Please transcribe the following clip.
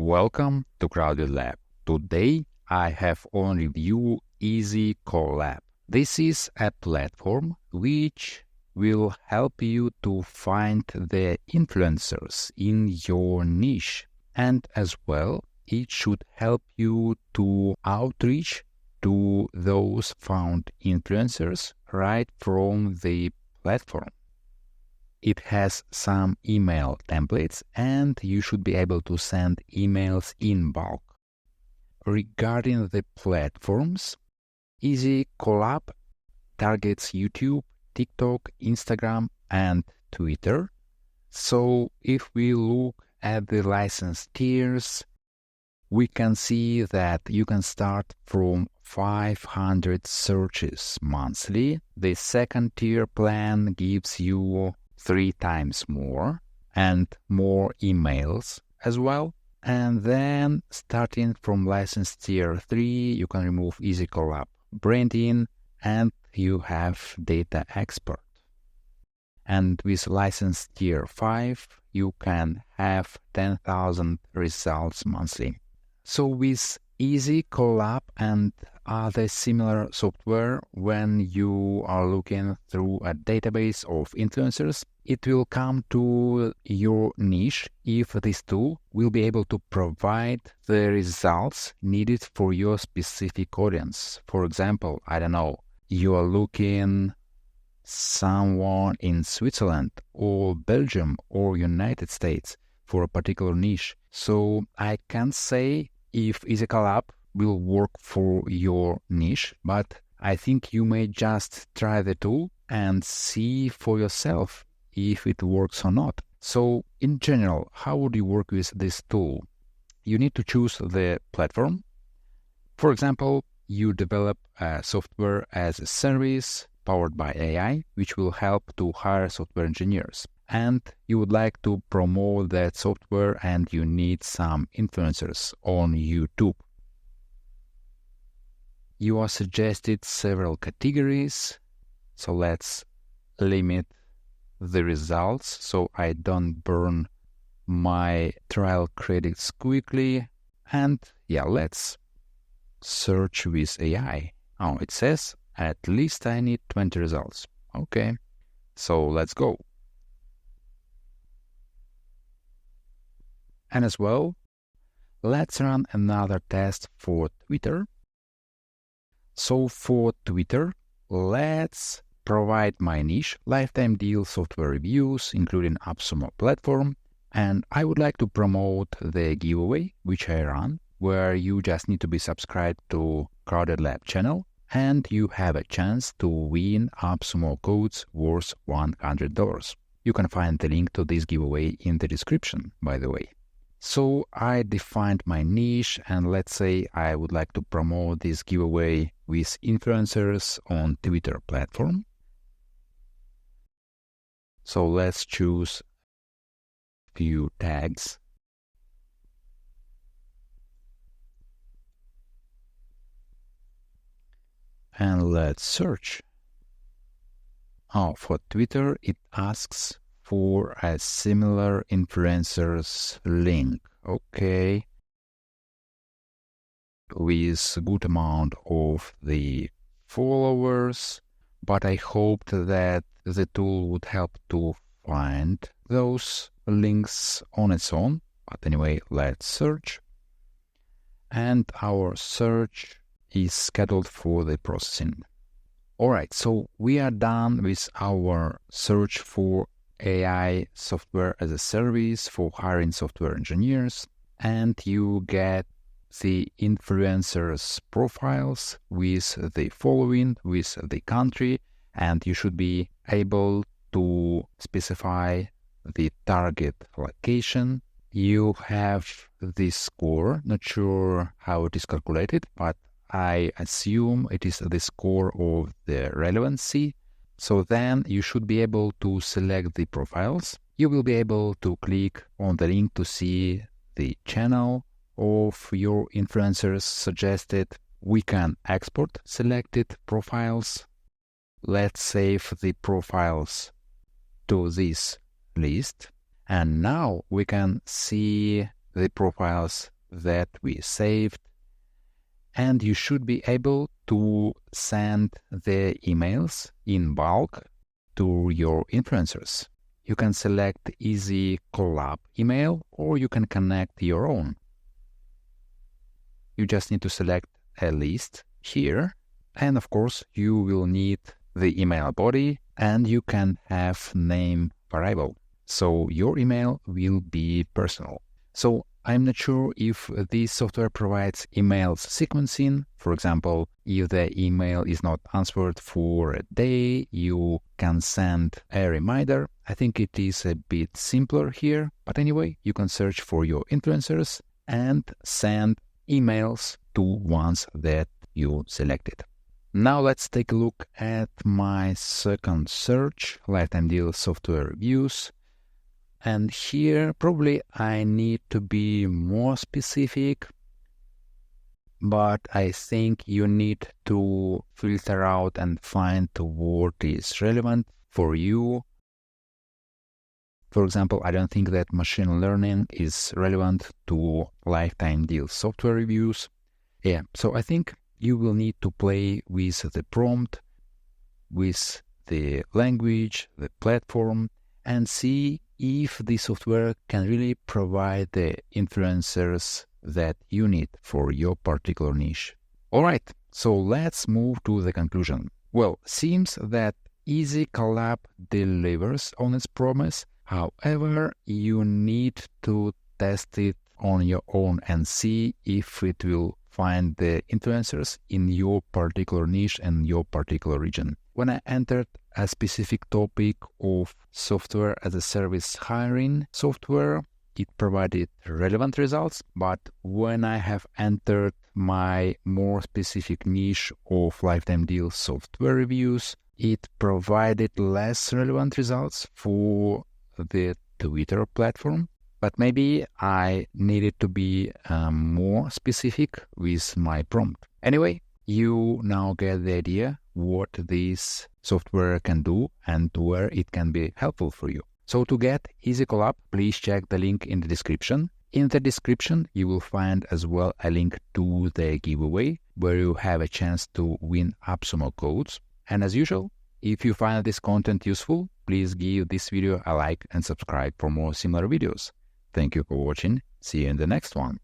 Welcome to Collab. Today I have on review Eezycollab. This is a platform which will help you to find the influencers in your niche, and as well it should help you to outreach to those found influencers right from the platform. It has some email templates and you should be able to send emails in bulk. Regarding the platforms, Eezycollab targets YouTube, TikTok, Instagram, and Twitter. So if we look at the license tiers, we can see that you can start from 500 searches monthly. The second tier plan gives you 3 times more and more emails as well. And then starting from license tier 3, you can remove Eezycollab branding and you have data expert. And with license tier 5, you can have 10,000 results monthly. So with Eezycollab and other similar software, when you are looking through a database of influencers, it will come to your niche if this tool will be able to provide the results needed for your specific audience. For example, I don't know, you are looking someone in Switzerland or Belgium or United States for a particular niche. So I can't say if Eezycollab will work for your niche, but I think you may just try the tool and see for yourself if it works or not. So in general, how would you work with this tool? You need to choose the platform. For example, you develop a software as a service powered by AI, which will help to hire software engineers. And you would like to promote that software and you need some influencers on YouTube. You are suggested several categories, so let's limit the results so I don't burn my trial credits quickly. And yeah, let's search with AI. Oh, it says at least I need 20 results. Okay, so let's go. And as well, let's run another test for Twitter. So for Twitter, let's provide my niche, lifetime deal software reviews, including AppSumo platform. And I would like to promote the giveaway, which I run, where you just need to be subscribed to Collab channel and you have a chance to win AppSumo codes worth $100. You can find the link to this giveaway in the description, by the way. So I defined my niche and let's say I would like to promote this giveaway with influencers on Twitter platform. So let's choose a few tags. And let's search. Oh, for Twitter, it asks for a similar influencers link. Okay. With a good amount of the followers, but I hoped that the tool would help to find those links on its own. But anyway, let's search. And our search is scheduled for the processing. Alright, so we are done with our search for AI software as a service for hiring software engineers, and you get the influencers profiles with the following, with the country, and you should be able to specify the target location. You have this score, not sure how it is calculated, but I assume it is the score of the relevancy. So then you should be able to select the profiles. You will be able to click on the link to see the channel of your influencers suggested. We can export selected profiles. Let's save the profiles to this list. And now we can see the profiles that we saved, and you should be able to send the emails in bulk to your influencers. You can select Eezycollab email, or you can connect your own. You just need to select a list here, and of course you will need the email body, and you can have name variable. So your email will be personal. So I'm not sure if this software provides emails sequencing. For example, if the email is not answered for a day, you can send a reminder. I think it is a bit simpler here, but anyway, you can search for your influencers and send emails to ones that you selected. Now let's take a look at my second search, lifetime deal software reviews. And here probably I need to be more specific, but I think you need to filter out and find what is relevant for you. For example, I don't think that machine learning is relevant to lifetime deal software reviews. Yeah, so I think you will need to play with the prompt, with the language, the platform, and see if the software can really provide the influencers that you need for your particular niche. Alright, so let's move to the conclusion. Well, seems that Eezycollab delivers on its promise. However, you need to test it on your own and see if it will find the influencers in your particular niche and your particular region. When I entered a specific topic of software as a service hiring software, it provided relevant results, but when I have entered my more specific niche of lifetime deal software reviews, it provided less relevant results for the Twitter platform. But maybe I needed to be more specific with my prompt. Anyway, you now get the idea what this software can do and where it can be helpful for you. So to get Eezycollab, please check the link in the description. In the description, you will find as well a link to the giveaway where you have a chance to win AppSumo codes. And as usual, if you find this content useful, please give this video a like and subscribe for more similar videos. Thank you for watching. See you in the next one.